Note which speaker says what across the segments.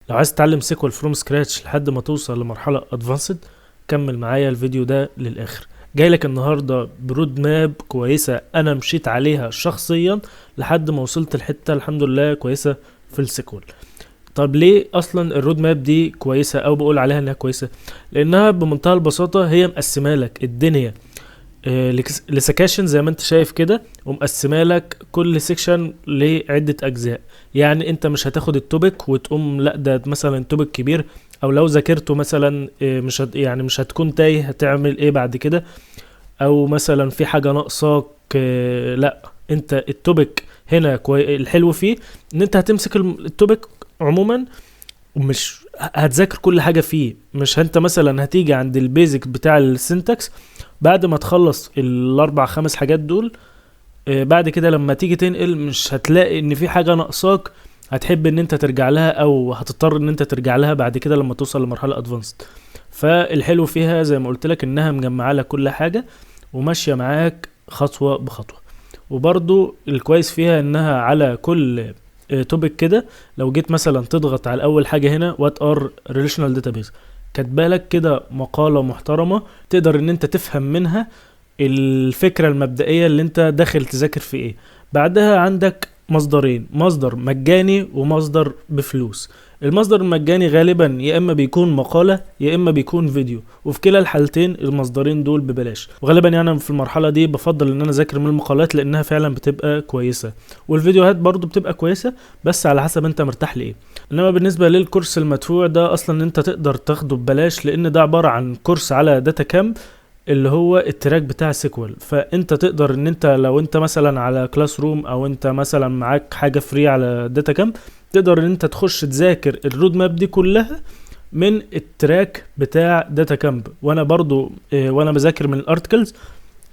Speaker 1: لو عايز تتعلم سيكوال فروم سكراتش لحد ما توصل لمرحله ادفانسد، كمل معايا الفيديو ده للاخر. جاي لك النهارده برود ماب كويسه انا مشيت عليها شخصيا لحد ما وصلت الحته الحمد لله كويسه في السيكوال. طب ليه اصلا الرود ماب دي كويسه او بقول عليها انها كويسه؟ لانها بمنتهى البساطه هي مقسمه لك الدنيا لسكاشن زي ما انت شايف كده، ومقسمه لك كل سيكشن لعده اجزاء. يعني انت مش هتاخد التوبيك وتقوم لا ده مثلا توبيك كبير، او لو ذاكرته مثلا يعني مش هتكون تايه هتعمل ايه بعد كده، او مثلا في حاجه ناقصاك. لا، انت التوبيك هنا الحلو فيه ان انت هتمسك التوبيك عموما، ومش هتذاكر كل حاجه فيه. مش انت مثلا هتيجي عند البيزك بتاع السنتكس بعد ما تخلص الاربع خمس حاجات دول، بعد كده لما تيجي تنقل مش هتلاقي ان في حاجه ناقصاك هتحب ان انت ترجع لها، او هتضطر ان انت ترجع لها بعد كده لما توصل لمرحله ادفانسد. فالحلو فيها زي ما قلت لك انها مجمعه لك كل حاجه وماشيه معاك خطوه بخطوه. وبرضو الكويس فيها انها على كل توبيك كده، لو جيت مثلا تضغط على اول حاجه هنا وات ار ريليشنال داتابيز، كاتبالك كده مقاله محترمه تقدر ان انت تفهم منها الفكره المبدئيه اللي انت داخل تذاكر في ايه. بعدها عندك مصدرين، مصدر مجاني ومصدر بفلوس. المصدر المجاني غالبا يا اما بيكون مقالة يا اما بيكون فيديو، وفي كلا الحالتين المصدرين دول ببلاش. وغالبا يعني في المرحلة دي بفضل ان انا اذاكر من المقالات لانها فعلا بتبقى كويسة، والفيديوهات برضو بتبقى كويسة بس على حسب انت مرتاح لايه. انما بالنسبة للكورس المدفوع ده اصلا انت تقدر تاخده ببلاش، لان ده عبارة عن كورس على داتا كامب اللي هو التراك بتاع سيكوال. فانت تقدر ان انت لو انت مثلا على كلاس روم او انت مثلا معاك حاجة فري على داتا كامب، تقدر ان انت تخش تذاكر الرود ماب دي كلها من التراك بتاع داتا كامب. وانا برضو وانا بذاكر من الارتكلز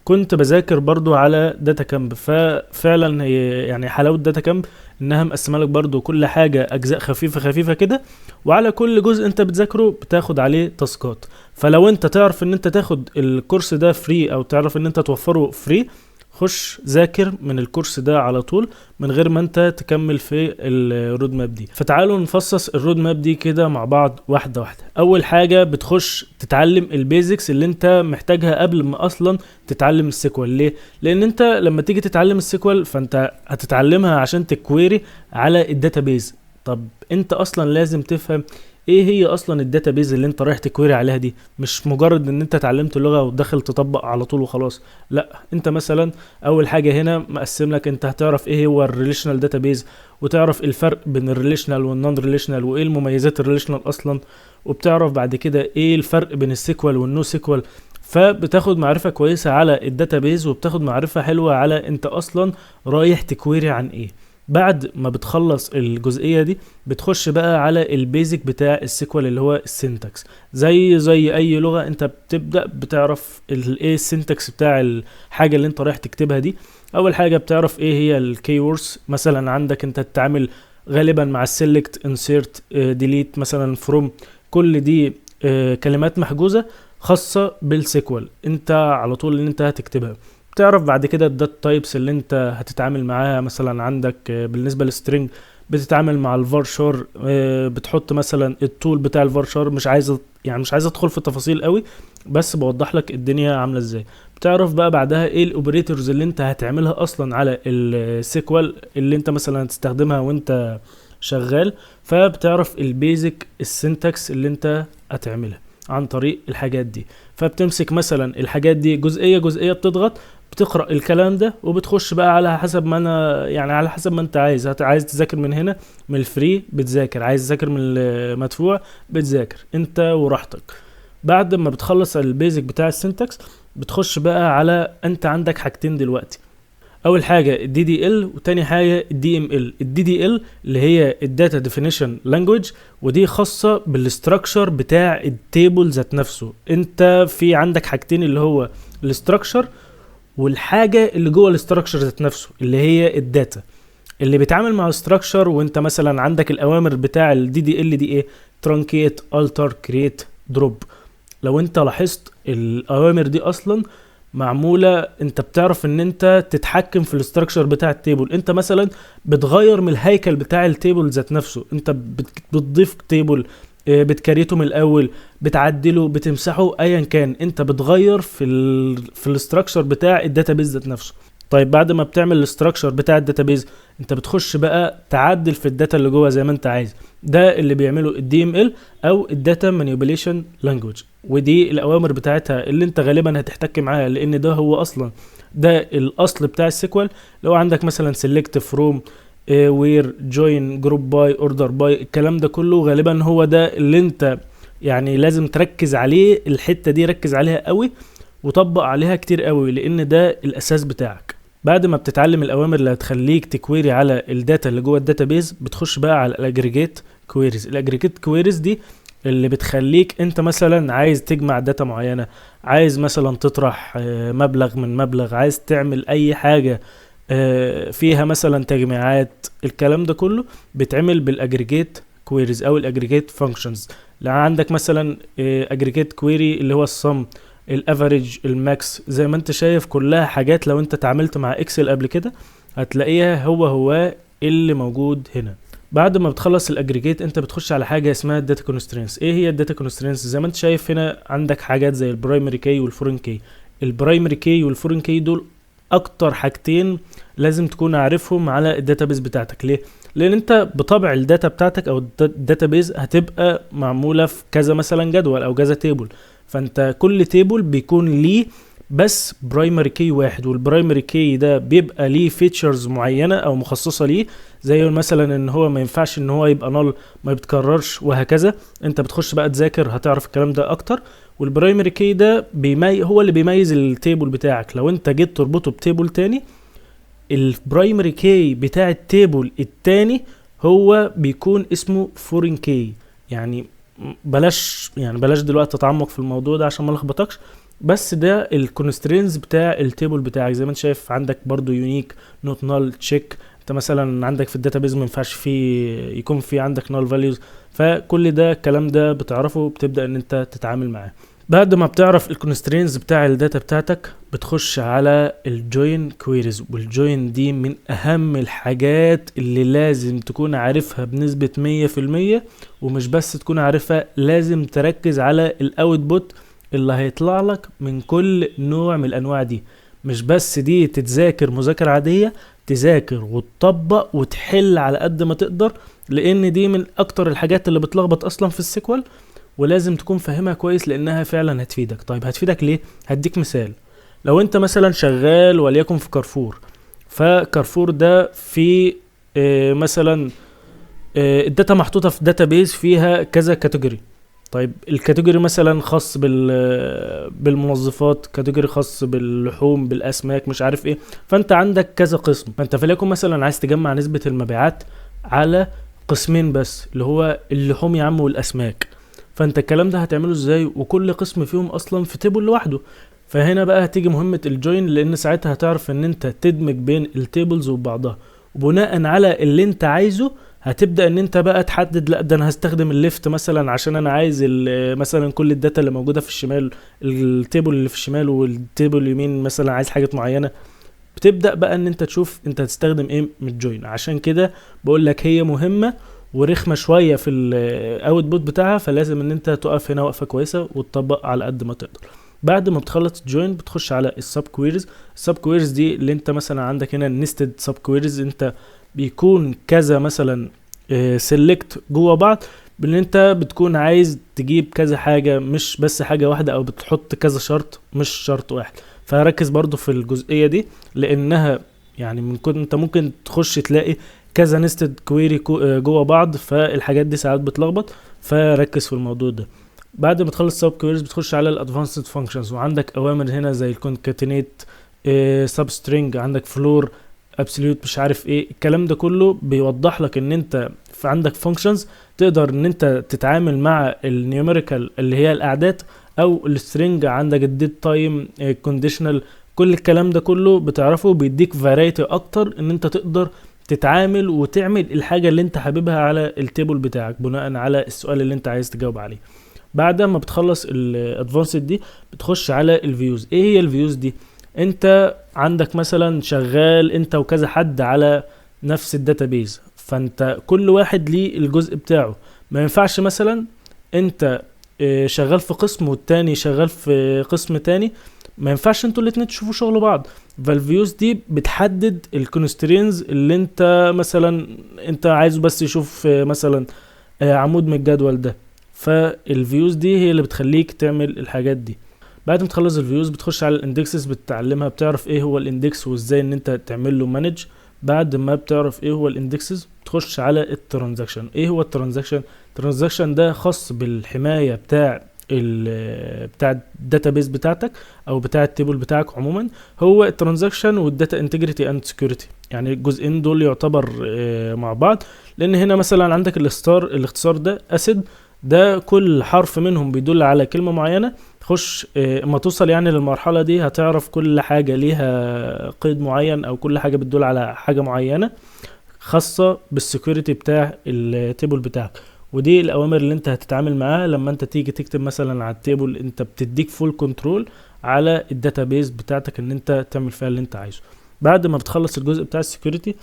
Speaker 1: كنت بذاكر برضو على داتا كامب. ففعلا هي يعني حلاوة داتا كامب انها مقسمه لك برضو كل حاجة اجزاء خفيفة خفيفة كده، وعلى كل جزء انت بتذاكره بتاخد عليه تاسكات. فلو انت تعرف ان انت تاخد الكورس ده فري او تعرف ان انت توفره فري، خش ذاكر من الكورس ده على طول من غير ما انت تكمل في الرود ماب دي. فتعالوا نفصص الرود ماب دي كده مع بعض واحدة واحدة. اول حاجة بتخش تتعلم البيزكس اللي انت محتاجها قبل ما اصلا تتعلم السيكوال. ليه؟ لان انت لما تيجي تتعلم السيكوال فانت هتتعلمها عشان تكويري على الداتابيز. طب انت اصلا لازم تفهم ايه هي اصلا الداتابيز اللي انت رايح تكويري عليها دي. مش مجرد ان انت اتعلمت اللغه وداخل تطبق على طول وخلاص، لا. انت مثلا اول حاجه هنا مقسم لك انت هتعرف ايه هو الريليشنال داتابيز، وتعرف الفرق بين الريليشنال والنون ريليشنال وايه المميزات الريليشنال اصلا، وبتعرف بعد كده ايه الفرق بين السيكوال والنو سيكوال. فبتاخد معرفه كويسه على الداتابيز وبتاخد معرفه حلوه على انت اصلا رايح تكويري عن ايه. بعد ما بتخلص الجزئيه دي بتخش بقى على البيزك بتاع السيكوال اللي هو السينتاكس. زي اي لغه انت بتبدا بتعرف ايه السينتاكس بتاع الحاجه اللي انت رايح تكتبها دي. اول حاجه بتعرف ايه هي الكيوردز. مثلا عندك انت تتعامل غالبا مع السيلكت، انسيرت، ديليت، مثلا فروم، كل دي كلمات محجوزه خاصه بالسيكوال انت على طول ان انت هتكتبها. تعرف بعد كده الدات تايبس اللي انت هتتعامل معاها. مثلا عندك بالنسبه للسترينج بتتعامل مع الفارشار، بتحط مثلا التول بتاع الفارشار. مش عايز ادخل في التفاصيل قوي بس بوضح لك الدنيا عامله ازاي. بتعرف بقى بعدها ايه الاوبريتورز اللي انت هتعملها اصلا على السيكوال اللي انت مثلا هتستخدمها وانت شغال. فبتعرف البيزك السنتكس اللي انت هتعملها عن طريق الحاجات دي. فبتمسك مثلا الحاجات دي جزئيه جزئيه، بتضغط بتقرأ الكلام ده وبتخش بقى على حسب ما انا يعني على حسب ما انت عايز تذاكر من هنا من الفري بتذاكر، عايز تذاكر من المدفوع بتذاكر انت وراحتك. بعد ما بتخلص البيزك بتاع السنتكس بتخش بقى على انت عندك حاجتين دلوقتي. اول حاجه الدي دي ال، وتاني حاجه الدي ام ال. الدي دي ال اللي هي الداتا ديفينيشن لانجويج، ودي خاصه بالاستراكشر بتاع التيبل ذات نفسه. انت في عندك حاجتين اللي هو الاستراكشر والحاجه اللي جوه الاستراكشر ذات نفسه اللي هي الداتا اللي بيتعامل مع الاستراكشر. وانت مثلا عندك الاوامر بتاع الدي دي ال دي ايه؟ ترانكيت، التر، كرييت، دروب. لو انت لاحظت الاوامر دي اصلا معمولة انت بتعرف ان انت تتحكم في الاستراكشر بتاع التيبل. انت مثلا بتغير من الهيكل بتاع التيبل ذات نفسه، انت بتضيف تيبل، بتكريته من الاول، بتعدله، بتمسحه، ايا كان انت بتغير في الاستراكشر بتاع الداتابيز ذات نفسه. طيب بعد ما بتعمل الاستراكشر بتاع الداتابيز، انت بتخش بقى تعدل في الداتا اللي جوه زي ما انت عايز. ده اللي بيعمله الدي ام ال او الداتا مانيبيوليشن لانجويج، ودي الاوامر بتاعتها اللي انت غالبا هتحتك معاها، لان ده هو اصلا ده الاصل بتاع السيكوال. لو عندك مثلا سيلكت فروم، وير، جوين، جروب باي، اوردر باي، الكلام ده كله غالبا هو ده اللي انت يعني لازم تركز عليه. الحتة دي ركز عليها قوي وطبق عليها كتير قوي، لان ده الاساس بتاعك. بعد ما بتتعلم الاوامر اللي هتخليك تكويري على الداتا اللي جوه الداتابيز، بتخش بقى على الاجريجيت كويريز. الاجريجيت كويريز دي اللي بتخليك انت مثلا عايز تجمع داتا معينة، عايز مثلا تطرح مبلغ من مبلغ، عايز تعمل اي حاجة فيها مثلا تجميعات، الكلام ده كله بيتعمل بالاجريجيت كويريز او الاجريجيت فانكشنز. لو عندك مثلا اجريجيت كويري اللي هو الصم، الافريج، الماكس، زي ما انت شايف كلها حاجات لو انت اتعاملت مع اكسل قبل كده هتلاقيها هو اللي موجود هنا. بعد ما بتخلص الاجريجيت انت بتخش على حاجه اسمها الداتا كونسترينتس. ايه هي الداتا كونسترينتس؟ زي ما انت شايف هنا عندك حاجات زي البرايمري كي والفورين كي. البرايمري كي والفورين كي دول اكتر حاجتين لازم تكون عارفهم على الداتابيز بتاعتك. ليه؟ لان انت بطبع الداتا بتاعتك او الداتابيز هتبقى معموله في كذا مثلا جدول او كذا تيبل، فانت كل تيبل بيكون ليه بس برايمري كي واحد، والبرايمري كي ده بيبقى ليه فيتشرز معينه او مخصصه ليه، زي مثلا ان هو ما ينفعش ان هو يبقى نل، ما بيتكررش، وهكذا. انت بتخش بقى تذاكر هتعرف الكلام ده اكتر. والبرايمري كي ده هو اللي بيميز التيبل بتاعك. لو انت جيت تربطه بتيبل تاني، البرايمري كي بتاع التيبل التاني هو بيكون اسمه فورين كي. يعني بلاش دلوقتي تتعمق في الموضوع ده عشان ما لخبطكش، بس ده الكونسترينز بتاع التيبل بتاعك. زي ما انت شايف عندك برضو يونيك، نوت نال، تشيك. انت مثلا عندك في الداتابيز ما ينفعش فيه يكون في عندك نال فاليوز، فكل ده الكلام ده بتعرفه، بتبدا ان انت تتعامل معاه. بعد ما بتعرف الكونسترينز بتاع الداتا بتاعتك بتخش على الجوين كويريز. والجوين دي من اهم الحاجات اللي لازم تكون عارفها بنسبة 100%، ومش بس تكون عارفها، لازم تركز على الاوتبوت اللي هيطلع لك من كل نوع من الانواع دي. مش بس دي تتذاكر مذاكرة عادية، تذاكر وتطبق وتحل على قد ما تقدر، لان دي من اكتر الحاجات اللي بتلخبط اصلا في السيكوال، ولازم تكون فاهمها كويس لانها فعلا هتفيدك. طيب هتفيدك ليه؟ هديك مثال. لو انت مثلا شغال وليكن في كارفور، فكارفور ده في مثلا الداتا محطوطة في داتابيز فيها كذا كاتيجوري. طيب الكاتيجوري مثلا خاص بالمنظفات، كاتيجوري خاص باللحوم، بالاسماك، مش عارف ايه. فانت عندك كذا قسم، فانت فليكن مثلا عايز تجمع نسبة المبيعات على قسمين بس، اللي هو اللحوم يا عم والاسماك. فانت الكلام ده هتعمله ازاي وكل قسم فيهم اصلا في تيبل لوحده؟ فهنا بقى هتيجي مهمة الجوين، لان ساعتها هتعرف ان انت تدمج بين التيبلز وبعضها، وبناء على اللي انت عايزه هتبدأ ان انت بقى تحدد، لا ده انا هستخدم الليفت مثلا عشان انا عايز مثلا كل الداتا اللي موجودة في الشمال، التيبل اللي في الشمال والتيبل اليمين مثلا عايز حاجات معينة. بتبدأ بقى ان انت تشوف انت هتستخدم ايه من الجوين. عشان كده بقول لك هي مهمة ورخمة شوية في الاوتبوت بتاعها، فلازم ان انت تقف هنا وقفة كويسة وتطبق على قد ما تقدر. بعد ما بتخلص جوين بتخش على السب كويريز. السب كويريز دي اللي انت مثلا عندك هنا نيستد سب كويريز، انت بيكون كذا مثلا سيلكت جوه بعض، بان انت بتكون عايز تجيب كذا حاجة، مش بس حاجة واحدة، او بتحط كذا شرط مش شرط واحد. فركز برضو في الجزئية دي، لانها يعني انت ممكن تخش تلاقي كذا نستد كويري جوه بعض، فالحاجات دي ساعات بتلخبط، فركز في الموضوع ده. بعد ما تخلص سب كويريز بتخش على الادفانسد فانكشنز، وعندك اوامر هنا زي الكونكاتينيت، سب سترينج، عندك فلور، ابسوليوت، مش عارف ايه. الكلام ده كله بيوضح لك ان انت في عندك فانكشنز تقدر ان انت تتعامل مع النيوميريكال اللي هي الاعداد، او السترينج عندك الديت تايم، كونديشنال. كل الكلام ده كله بتعرفه، بيديك فرايتي اكتر ان انت تقدر تتعامل وتعمل الحاجة اللي انت حاببها على التيبل بتاعك بناء على السؤال اللي انت عايز تجاوب عليه. بعد ما بتخلص الادفانسد دي بتخش على الفيوز. ايه هي الفيوز دي؟ انت عندك مثلا شغال انت وكذا حد على نفس الداتابيز، فانت كل واحد ليه الجزء بتاعه. ما ينفعش مثلا انت شغال في قسم والتاني شغال في قسم تاني، ما ينفعش انتوا الاتنين تشوفوا شغل بعض. فالفيوز دي بتحدد الكونسترينز اللي انت مثلا انت عايزه بس يشوف مثلا عمود من الجدول ده. فالفيوز دي هي اللي بتخليك تعمل الحاجات دي. بعد ما تخلص الفيوز بتخش على الاندكسز، بتتعلمها، بتعرف ايه هو الاندكس وازاي ان انت تعمل له مانج. بعد ما بتعرف ايه هو الاندكسز بتخش على الترانزاكشن. ايه هو الترانزاكشن؟ الترانزاكشن ده خاص بالحماية بتاع الداتابيز بتاعتك او بتاع التيبل بتاعك عموما. هو الترانزاكشن والداتا انتجريتي اند سكيورتي، يعني الجزئين دول يعتبر مع بعض. لان هنا مثلا عندك الاختصار ده اسيد، ده كل حرف منهم بيدل على كلمة معينة. تخش اما توصل يعني للمرحلة دي هتعرف كل حاجة ليها قيد معين او كل حاجة بتدل على حاجة معينة خاصة بالسكيورتي بتاع التيبل بتاعك. ودي الاوامر اللي انت هتتعامل معاها لما انت تيجي تكتب مثلا على التيبل. انت بتديك فول كنترول على الداتابيز بتاعتك ان انت تعمل فيها اللي انت عايزه. بعد ما بتخلص الجزء بتاع السكيورتي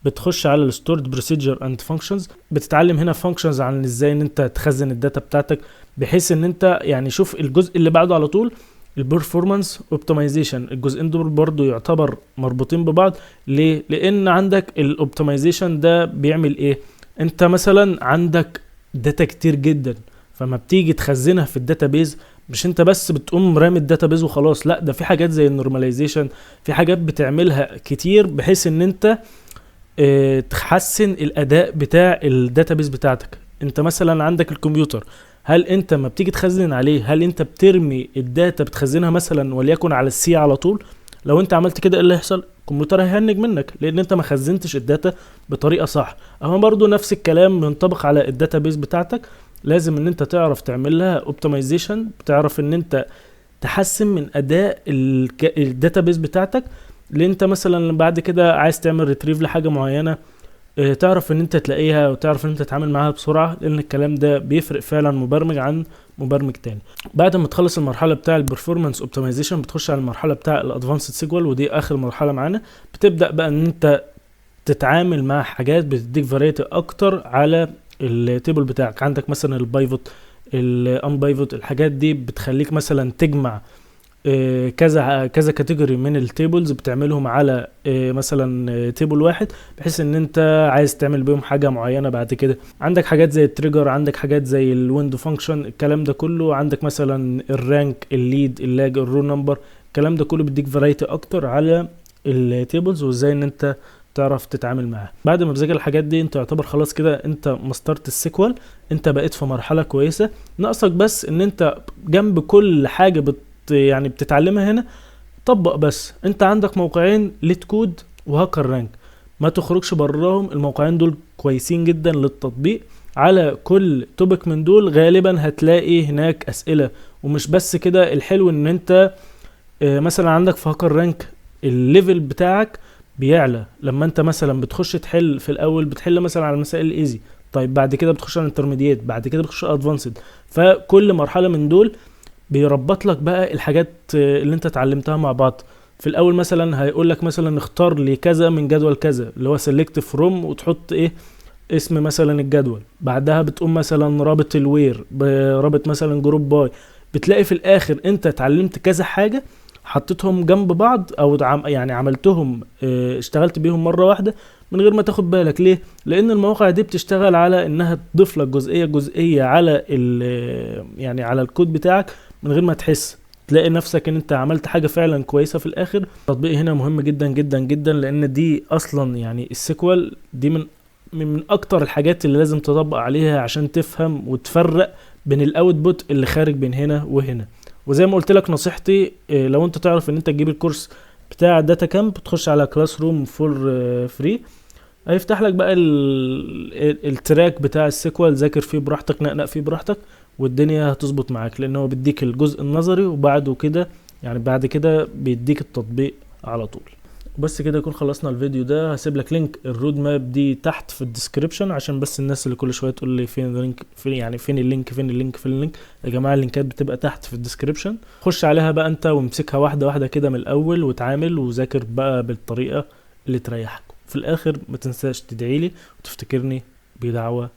Speaker 1: بتخش على الستورد بروسيجر اند فانكشنز. بتتعلم هنا فانكشنز عن ازاي ان انت تخزن الداتا بتاعتك، بحيث ان انت يعني شوف الجزء اللي بعده على طول البرفورمانس اوبتمايزيشن. الجزئين دول برضو يعتبر مربوطين ببعض. ليه؟ لان عندك الاوبتمايزيشن ده بيعمل ايه؟ انت مثلا عندك داتا كتير جدا، فما بتيجي تخزنها في الداتابيز مش انت بس بتقوم رامي الداتابيز وخلاص، لا ده في حاجات زي النورماليزيشن، في حاجات بتعملها كتير بحيث ان انت تحسن الاداء بتاع الداتابيز بتاعتك. انت مثلا عندك الكمبيوتر، هل انت ما بتيجي تخزن عليه هل انت بترمي الداتا بتخزنها مثلا وليكن على السي على طول؟ لو انت عملت كده ايه اللي هيحصل؟ الكمبيوتر هيهنج منك لان انت ما خزنتش الداتا بطريقه صح. اما برضو نفس الكلام ينطبق على الداتابيز بتاعتك. لازم ان انت تعرف تعمل لها اوبتمايزيشن، بتعرف ان انت تحسن من اداء الداتابيز بتاعتك. لان انت مثلا بعد كده عايز تعمل ريتريف لحاجه معينه، تعرف ان انت تلاقيها وتعرف ان انت تتعامل معاها بسرعه، لان الكلام ده بيفرق فعلا مبرمج عن مبرمج تاني. بعد ما تخلص المرحله بتاع البرفورمانس اوبتمايزيشن بتخش على المرحله بتاع الادفانسد سيكوال، ودي اخر مرحله معانا. بتبدا بقى ان انت تتعامل مع حاجات بتديك فاريتي اكتر على التيبل بتاعك. عندك مثلا البايفوت، الانبايفوت، الحاجات دي بتخليك مثلا تجمع كذا كاتيجوري من التيبلز بتعملهم على مثلا تيبل واحد، بحيث ان انت عايز تعمل بيهم حاجه معينه. بعد كده عندك حاجات زي التريجر، عندك حاجات زي الويندو فانكشن، الكلام ده كله. عندك مثلا الرانك، الليد، اللاج، الرو نمبر، الكلام ده كله بيديك فرايتي اكتر على التيبلز وازاي ان انت تعرف تتعامل معاها. بعد ما بتذاكر الحاجات دي انت يعتبر خلاص كده انت مسترت السيكوال، انت بقيت في مرحله كويسه. ناقصك بس ان انت جنب كل حاجه يعني بتتعلمها هنا طبق. بس انت عندك موقعين، ليت كود وهاكر رانك، ما تخرجش براهم. الموقعين دول كويسين جدا للتطبيق. على كل توبك من دول غالبا هتلاقي هناك اسئله. ومش بس كده، الحلو ان انت مثلا عندك في هاكر رانك الليفل بتاعك بيعلى لما انت مثلا بتخش تحل. في الاول بتحل مثلا على المسائل الايزي، طيب بعد كده بتخش على الانترميديت، بعد كده بتخش على ادفانسد. فكل مرحله من دول بيربط لك بقى الحاجات اللي انت اتعلمتها مع بعض. في الاول مثلا هيقول لك مثلا اختار لي كذا من جدول كذا، اللي هو سيلكت فروم، وتحط ايه اسم مثلا الجدول. بعدها بتقوم مثلا رابط الوير برابط مثلا جروب باي. بتلاقي في الاخر انت اتعلمت كذا حاجه حطيتهم جنب بعض، او يعني عملتهم اشتغلت بيهم مره واحده من غير ما تاخد بالك. ليه؟ لان المواقع دي بتشتغل على انها تضيف لك جزئيه على يعني على الكود بتاعك من غير ما تحس. تلاقي نفسك ان انت عملت حاجه فعلا كويسه في الاخر. التطبيق هنا مهم جدا جدا جدا، لان دي اصلا يعني السيكوال دي من اكتر الحاجات اللي لازم تطبق عليها عشان تفهم وتفرق بين الاوتبوت اللي خارج بين هنا وهنا. وزي ما قلت لك نصيحتي، لو انت تعرف ان انت تجيب الكورس بتاع داتا كامب تخش على كلاس روم فور فري، هيفتح لك بقى التراك بتاع السيكوال. ذاكر فيه براحتك، نقنق فيه براحتك، والدنيا هتظبط معاك، لانه هو بيديك الجزء النظري وبعده كده يعني بعد كده بيديك التطبيق على طول. وبس كده يكون خلصنا الفيديو ده. هسيب لك لينك الرود ماب دي تحت في الديسكريبشن، عشان بس الناس اللي كل شويه تقول لي فين اللينك، فين يعني فين اللينك، فين اللينك، فين اللينك. يا جماعه اللينكات بتبقى تحت في الديسكريبشن، خش عليها بقى انت وامسكها واحده واحده كده من الاول، وتعامل وذاكر بقى بالطريقه اللي تريحك. في الاخر ما تنساش تدعيلي وتفتكرني بدعوه